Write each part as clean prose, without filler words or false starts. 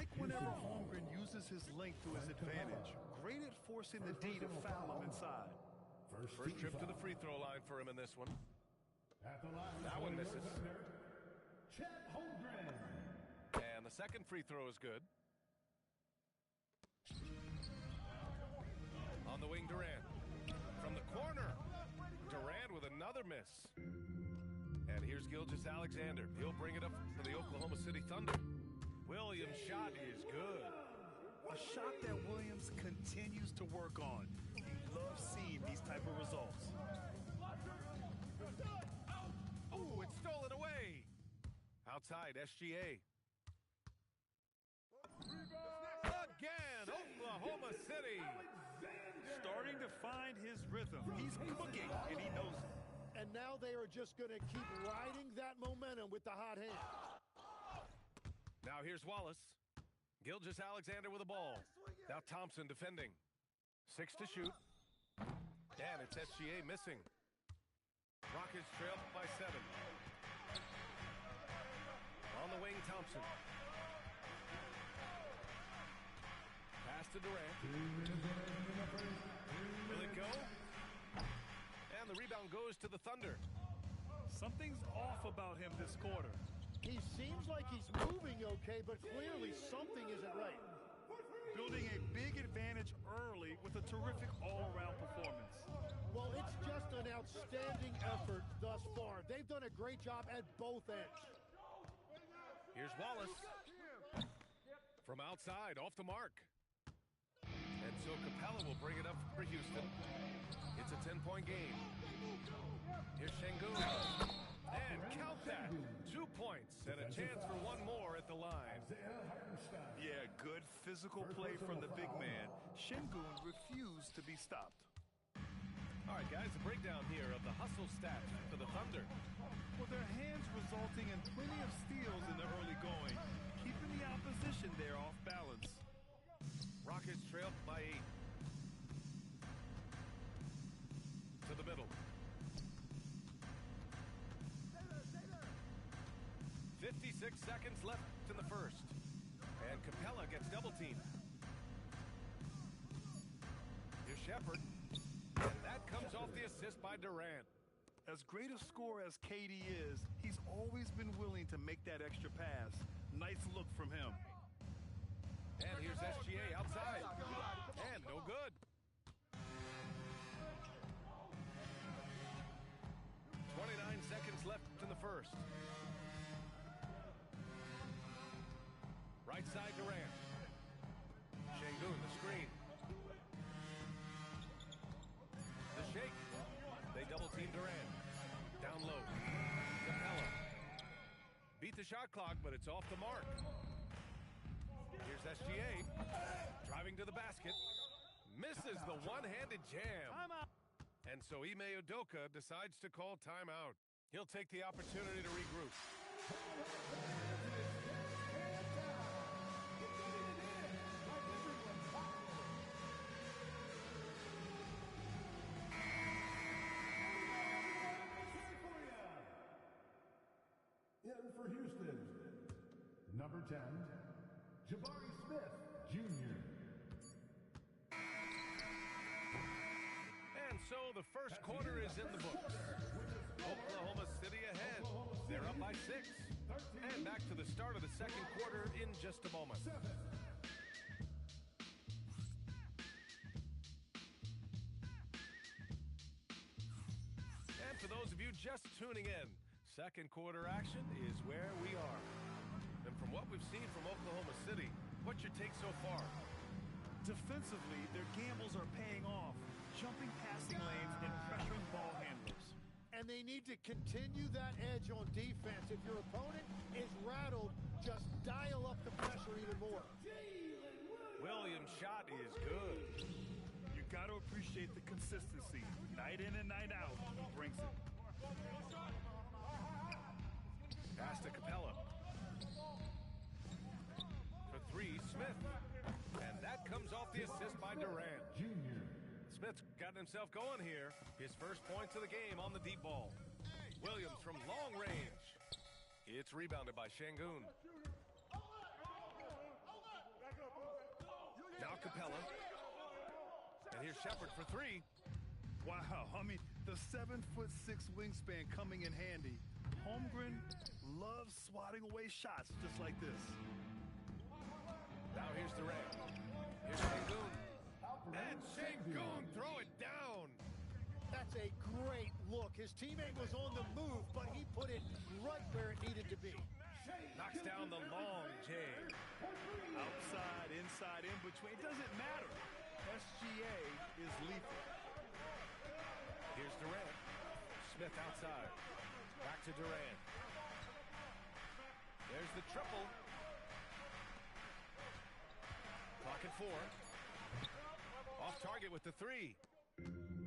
like whenever Holmgren uses his length to his advantage. Great at forcing the D to foul him inside. First trip to the free throw line for him in this one. That one misses. And the second free throw is good. On the wing, Durant. From the corner. Durant with another miss. And here's Gilgeous-Alexander. He'll bring it up for the Oklahoma City Thunder. Williams' shot is good. A shot that Williams continues to work on. He loves seeing these type of results. Oh, it's stolen away. Outside, SGA. Again, Oklahoma City. Starting to find his rhythm. He's cooking, and he knows it. And now they are just going to keep riding that momentum with the hot hand. Now here's Wallace. Gilgeous-Alexander with the ball. Now Thompson defending. 6 to shoot. And it's SGA missing. Rockets trail by 7. On the wing, Thompson. Pass to Durant. Will it go? And the rebound goes to the Thunder. Something's off about him this quarter. He seems like he's moving okay, but clearly something isn't right. Building a big advantage early with a terrific all-around performance. Well, it's just an outstanding effort thus far. They've done a great job at both ends. Here's Wallace. From outside, off the mark. And so Capella will bring it up for Houston. It's a 10-point game. Here's Şengün. And count that. 2 points and a chance for one more at the line. Yeah, good physical play from the big man. Şengün refused to be stopped. All right, guys, a breakdown here of the hustle stats for the Thunder. Well, their hands resulting in plenty of steals in the early going, keeping the opposition there off balance. Rockets trail by 8. To the middle. 56 seconds left in the first. And Capella gets double-teamed. Here's Shepherd. And that comes off the assist by Durant. As great a scorer as KD is, he's always been willing to make that extra pass. Nice look from him. And here's SGA outside. And no good. 29 seconds left in the first. Right side Durant. Şengün, the screen. The shake. They double-team Durant. Down low. Capella. Beat the shot clock, but it's off the mark. Here's SGA. Driving to the basket. Misses the one-handed jam. Timeout. And so Ime Udoka decides to call timeout. He'll take the opportunity to regroup. In for Houston, number 10, Jabari Smith, Jr. And so the first quarter is in the books. Oklahoma City ahead. They're up by 6. And back to the start of the second quarter in just a moment. And for those of you just tuning in, second quarter action is where we are. And from what we've seen from Oklahoma City, what's your take so far? Defensively, their gambles are paying off, jumping passing lanes and pressuring ball handlers. And they need to continue that edge on defense. If your opponent is rattled, just dial up the pressure even more. Williams' shot is good. You got to appreciate the consistency. Night in and night out, he brings it. Pass to Capella. For 3, Smith. And that comes off the assist by Durant. Jr. Smith's gotten himself going here. His first points of the game on the deep ball. Williams from long range. It's rebounded by Şengün. Capella. And here's Shepard for three. Wow, I mean, the 7'6" wingspan coming in handy. Holmgren loves swatting away shots just like this. Now here's Durant. Here's Şengün. And Şengün, throw it down. That's a great look. His teammate was on the move, but he put it right where it needed to be. Knocks down the long J. Outside, inside, in between, it doesn't matter. SGA is lethal. Here's Durant. Smith outside. Back to Durant. There's the triple. Clock at 4. Off target with the 3.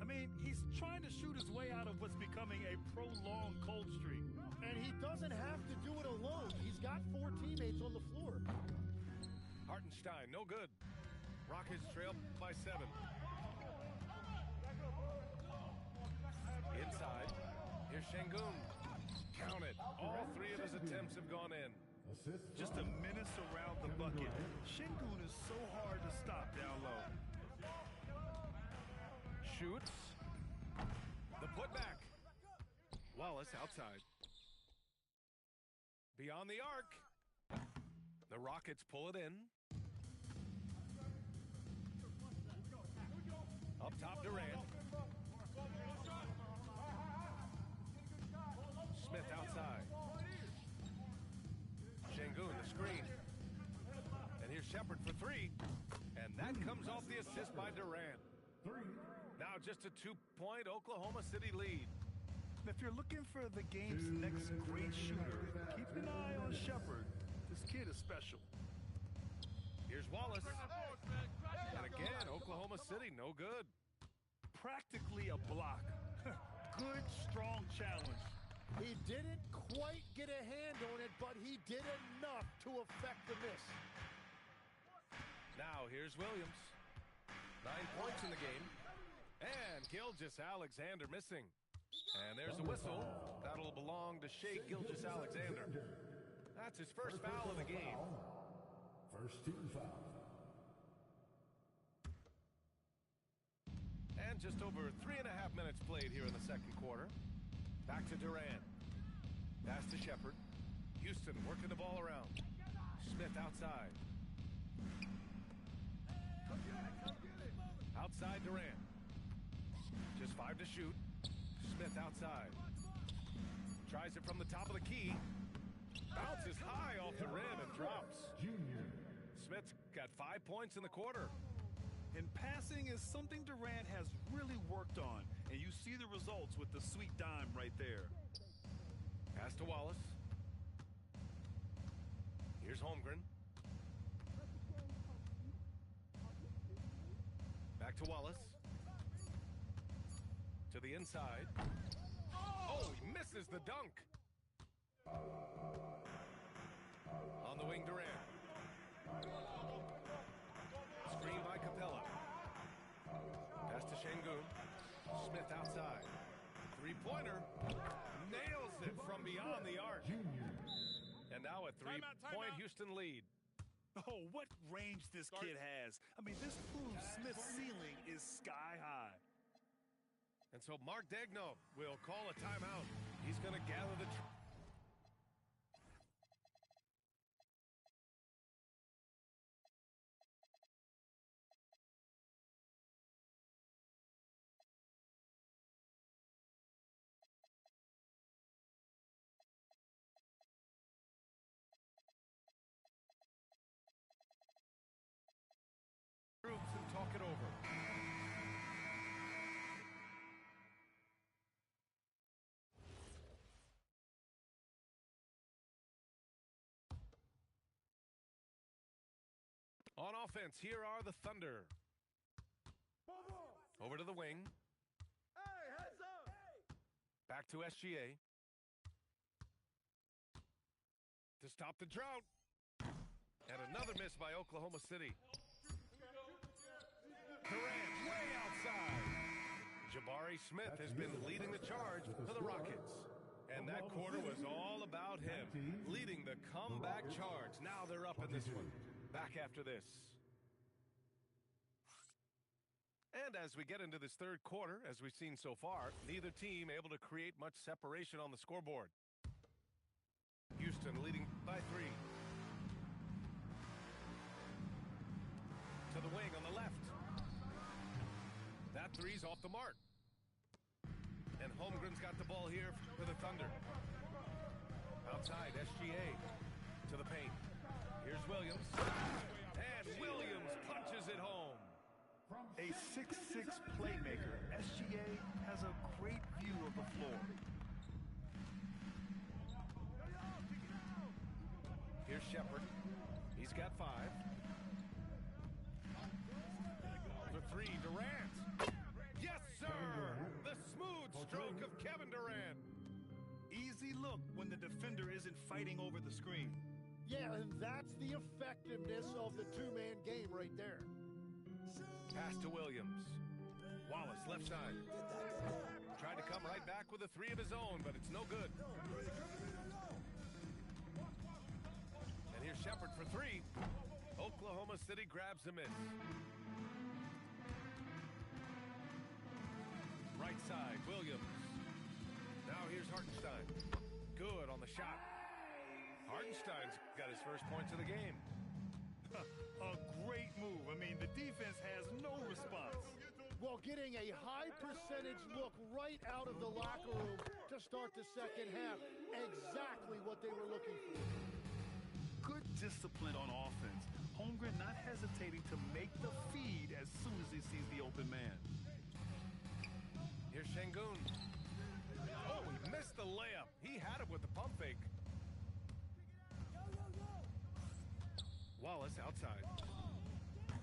I mean, he's trying to shoot his way out of what's becoming a prolonged cold streak. And he doesn't have to do it alone. He's got 4 teammates on the floor. Hartenstein, no good. Rockets trail by 7. Inside. Here's Şengün. Count it. All 3 of his attempts have gone in. Just a menace around the bucket. Şengün is so hard to stop down low. Shoots. The putback. Wallace outside. Beyond the arc. The Rockets pull it in. Up top, Durant. Smith outside. Şengün, the screen. And here's Shepard for 3. And that comes off the assist by Durant. Now just a 2-point Oklahoma City lead. If you're looking for the game's next great shooter, keep an eye on Shepard. This kid is special. Here's Wallace. And again, Oklahoma City, no good. Practically a block. Good, strong challenge. He didn't quite get a hand on it, but he did enough to affect the miss. Now here's Williams. 9 points in the game. And Gilgeous-Alexander missing. And there's a whistle. That'll belong to Shai Gilgeous-Alexander. That's his first foul of the game. First team foul. And just over 3.5 minutes played here in the second quarter. Back to Durant. Pass to Shepard. Houston working the ball around. Smith outside. Outside Durant. Just 5 to shoot. Smith outside. Tries it from the top of the key. Bounces high off the rim and drops. Junior. Smith's got 5 points in the quarter. And passing is something Durant has really worked on. And you see the results with the sweet dime right there. Pass to Wallace. Here's Holmgren. Back to Wallace. To the inside. Oh, he misses the dunk. On the wing, Durant. Screen by Capella. Pass to Şengün. Smith outside. Three-pointer. Nails it from beyond the arc. And now a 3-point Houston lead. Oh, what range this kid has. I mean, this proves Smith's ceiling is sky high. And so Mark Daigneault will call a timeout. He's going to gather the troops and talk it over. On offense, here are the Thunder. Over to the wing. Back to SGA. To stop the drought. And another miss by Oklahoma City. Durant way outside. Jabari Smith has been leading the charge for the Rockets. And that quarter was all about him, leading the comeback charge. Now they're up in this one. Back after this. And as we get into this third quarter, as we've seen so far, neither team able to create much separation on the scoreboard. Houston leading by 3. To the wing on the left. That three's off the mark. And Holmgren's got the ball here for the Thunder. Outside, SGA to the paint. Here's Williams. And Williams punches it home. A 6'6" playmaker, SGA has a great view of the floor. Here's Shepard. He's got 5. For 3, Durant. Yes, sir! The smooth stroke of Kevin Durant. Easy look when the defender isn't fighting over the screen. Yeah, and that's the effectiveness of the two-man game right there. Pass to Williams. Wallace, left side. Tried to come right back with a 3 of his own, but it's no good. And here's Shepard for 3. Oklahoma City grabs the miss. Right side, Williams. Now here's Hartenstein. Good on the shot. Hartenstein's got his first points of the game. A great move. I mean, the defense has no response. Well, getting a high percentage look right out of the locker room to start the second half. Exactly what they were looking for. Good discipline on offense. Holmgren not hesitating to make the feed as soon as he sees the open man. Here's Şengün. Oh, he missed the layup. He had it with the pump fake. Wallace outside.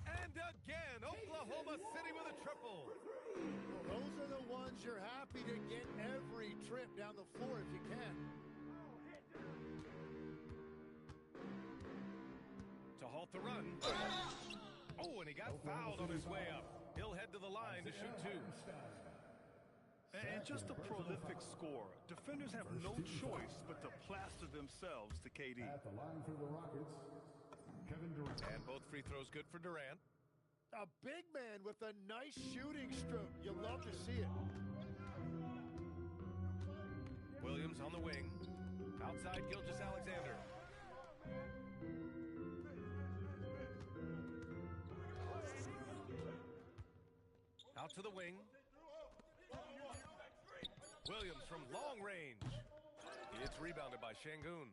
And again, Oklahoma City with a triple. Well, those are the ones you're happy to get every trip down the floor if you can. To halt the run. Oh, and he got fouled on his way up. He'll head to the line to shoot 2. And just a prolific scorer. Defenders have no choice but to plaster themselves to KD. At the line for the Rockets, Kevin Durant. And both free throws good for Durant. A big man with a nice shooting stroke. You love to see it. Williams on the wing. Outside, Gilgeous-Alexander. Out to the wing. Williams from long range. It's rebounded by Şengün.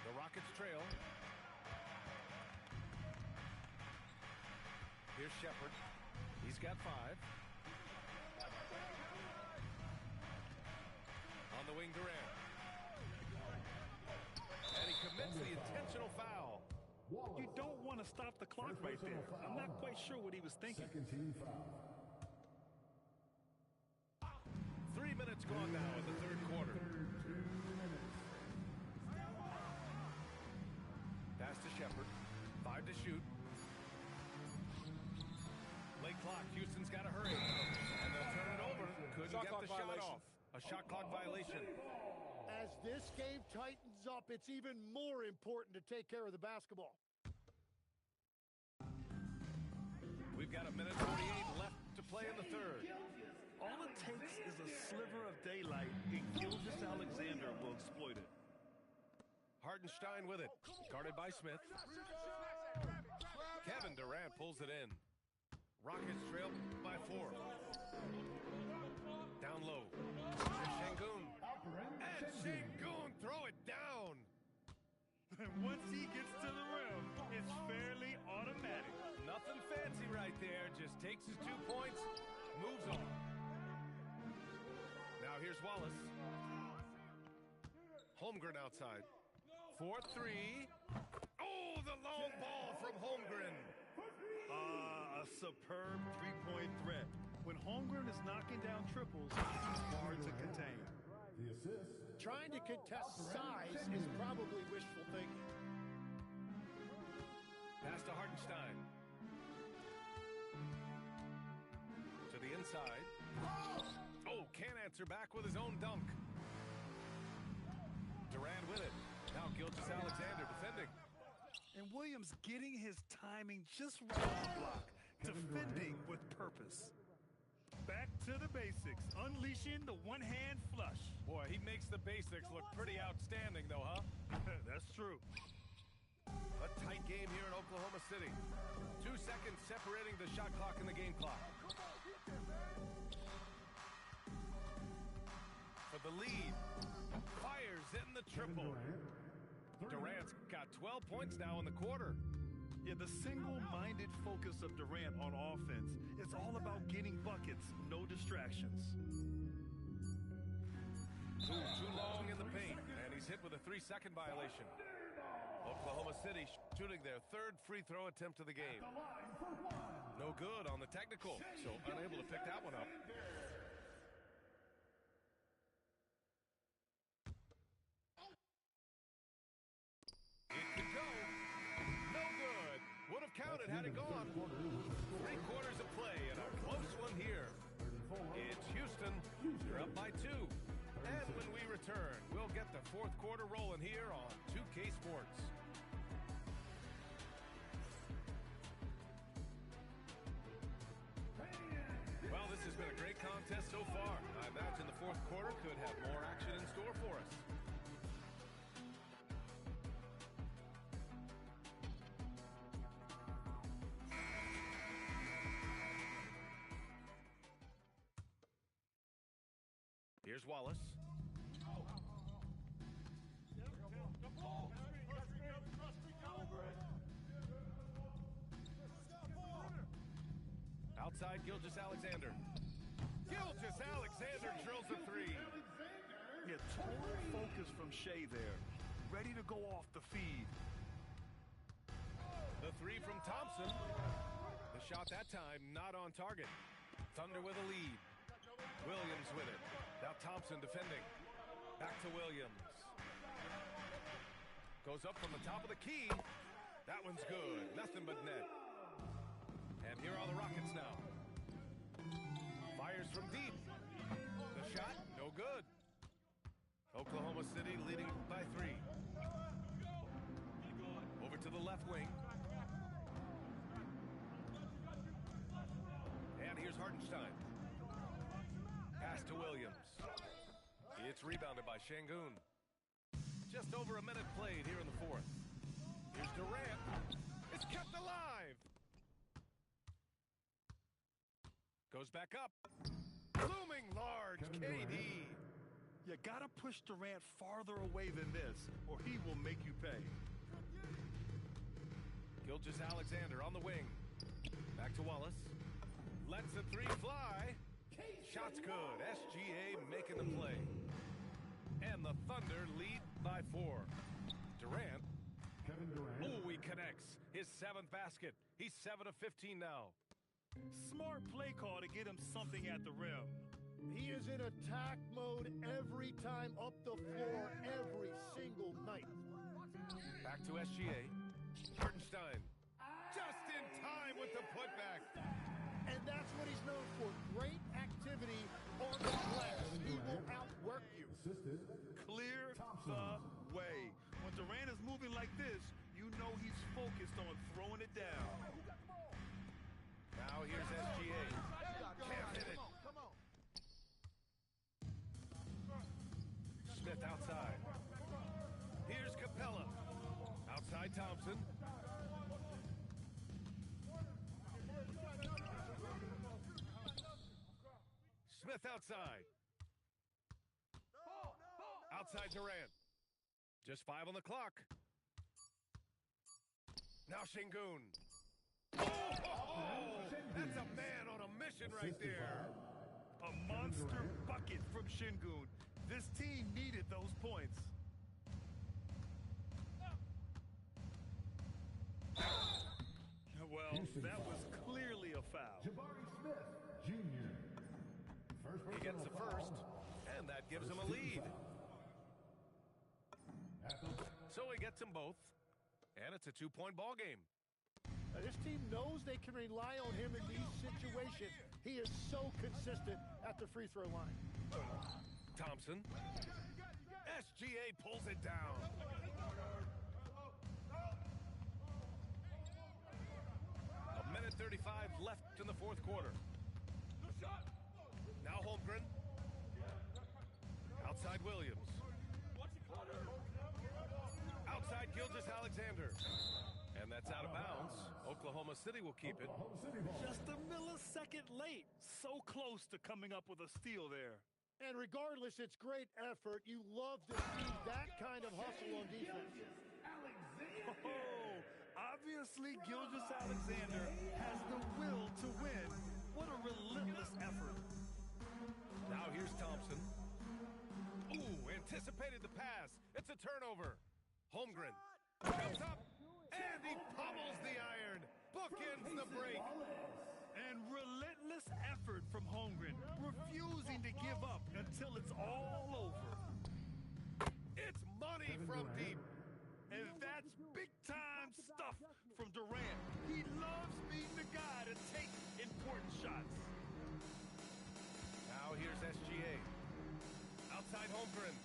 The Rockets trail. Here's Shepard. He's got 5. On the wing, Durant. And he commits the intentional foul. You don't want to stop the clock right there. I'm not quite sure what he was thinking. Second team foul. 3 minutes gone now in the third quarter. Pass to Shepard. 5 to shoot. Late clock. Houston's got to hurry. And they'll turn it over. Couldn't get the shot off. A shot clock violation. As this game tightens up, it's even more important to take care of the basketball. We've got 1:48 left to play in the third. All it takes is a sliver of daylight, and Gilgeous-Alexander will exploit it. Hartenstein with it. Guarded by Smith. Kevin Durant pulls it in. Rockets trail by 4. Down low. Here's Şengün. And Şengün throw it down. And once he gets to the rim, it's fairly automatic. Nothing fancy right there. Just takes his 2 points, moves on. Now here's Wallace. Holmgren outside. 4-3. Oh, the long ball from Holmgren. A superb three-point threat. When Holmgren is knocking down triples, he's hard to contain. The assist. Trying to contest size is probably wishful thinking. Pass to Hartenstein. To the inside. Oh, can't answer back with his own dunk. Durant with it. Now Gilgeous-Alexander defending. And Williams getting his timing just right on the block. defending with purpose. Back to the basics, unleashing the one-hand flush. Boy, he makes the basics look pretty outstanding, though, huh? That's true. A tight game here in Oklahoma City. 2 seconds separating the shot clock and the game clock. For the lead. Fires in the triple. Durant's got 12 points now in the quarter. Yeah, the single-minded focus of Durant on offense. It's all about getting buckets, no distractions. Too long in the paint, and he's hit with a 3-second violation. Oklahoma City shooting their third free throw attempt of the game. No good on the technical, so unable to pick that one up. It could go. No good. Would have counted had it gone. 3 quarters of play and a close one here. It's Houston. They're up by 2. And when we return, we'll get the 4th quarter rolling here on 2K Sports. Well, this has been a great contest so far. I imagine the 4th quarter could have more action in store for us. Here's Wallace. Outside, Gilgeous-Alexander. Gilgeous-Alexander drills a 3. Yeah, total focus from Shea there. Ready to go off the feed. The 3 from Thompson. The shot that time not on target. Thunder with a lead. Williams with it. Now Thompson defending. Back to Williams. Goes up from the top of the key. That one's good. Nothing but net. And here are the Rockets now. Fires from deep. The shot, no good. Oklahoma City leading by 3. Over to the left wing. And here's Hartenstein. Pass to Williams. It's rebounded by Şengün. Just over a minute played here in the 4th. Here's Durant. It's kept alive. Goes back up. Looming large, KD. You gotta push Durant farther away than this, or he will make you pay. Gilgeous-Alexander on the wing. Back to Wallace. Lets the 3 fly. Shot's good. SGA making the play. And the Thunder lead by 4. Durant. Oh, he connects. His 7th basket. He's 7 of 15 now. Smart play call to get him something at the rim. He is in attack mode every time up the floor, every single night. Back to SGA. Hartenstein. Just in time with the putback. And that's what he's known for. Great activity on the glass. He will outwork you. Clear the way. When Durant is moving like this, you know he's focused on throwing it down. Now here's SGA. Can't hit it. Smith outside. Here's Capella. Outside Thompson. Smith outside. Outside Durant. Just 5 on the clock. Now Şengün. Oh, that's a man on a mission right there. A monster bucket from Şengün. This team needed those points. Well, that was clearly a foul. He gets the first, and that gives him a lead. So he gets them both, and it's a 2-point ball game. Now, this team knows they can rely on him in these situations. He is so consistent at the free throw line. Thompson. SGA pulls it down. A minute 35 left in the fourth quarter. Now Holmgren. Outside Williams. Outside Gilgeous-Alexander. And that's out of bounds. Oklahoma City will keep it. Just a millisecond late. So close to coming up with a steal there. And regardless, it's great effort. You love to see that kind of hustle on defense. Oh, obviously Gilgeous-Alexander has the will to win. What a relentless effort. Now here's Thompson. Ooh, anticipated the pass. It's a turnover. Holmgren comes up, and he pummels the iron. Bookends the break. And relentless effort from Holmgren, refusing to give up until it's all over. It's money from deep. And that's big-time stuff from Durant. He loves being the guy to take important shots. Now here's SGA. Outside Holmgren.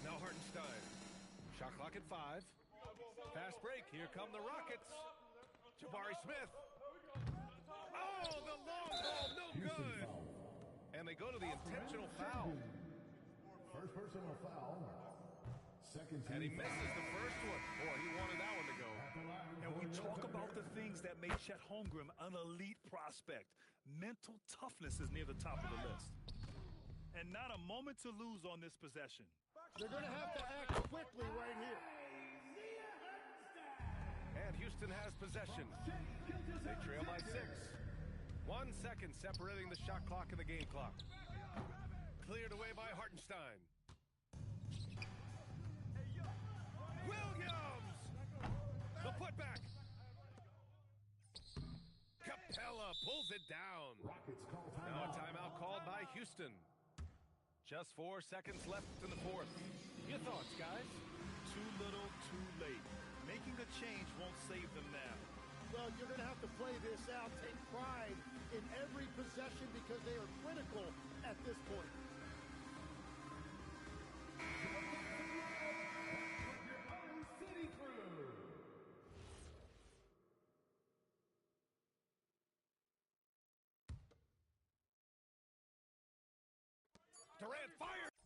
Now Hartenstein. Shot clock at 5. Fast break. Here come the Rockets. Jabari Smith. Oh, the long ball, no good. And they go to the intentional foul. First personal foul. Second team. And he misses the first one. Boy, he wanted that one to go. And we talk about the things that make Chet Holmgren an elite prospect. Mental toughness is near the top of the list. And not a moment to lose on this possession. They're going to have to act quickly right here. And Houston has possession. They trail by 6. 1 second separating the shot clock and the game clock. Cleared away by Hartenstein. Williams! The putback. Capella pulls it down. Rockets call Now a timeout. timeout called by Houston. Just 4 seconds left in the fourth. Your thoughts, guys? Too little, too late. Making a change won't save them now. Well, you're going to have to play this out, take pride in every possession because they are critical at this point. Durant fires.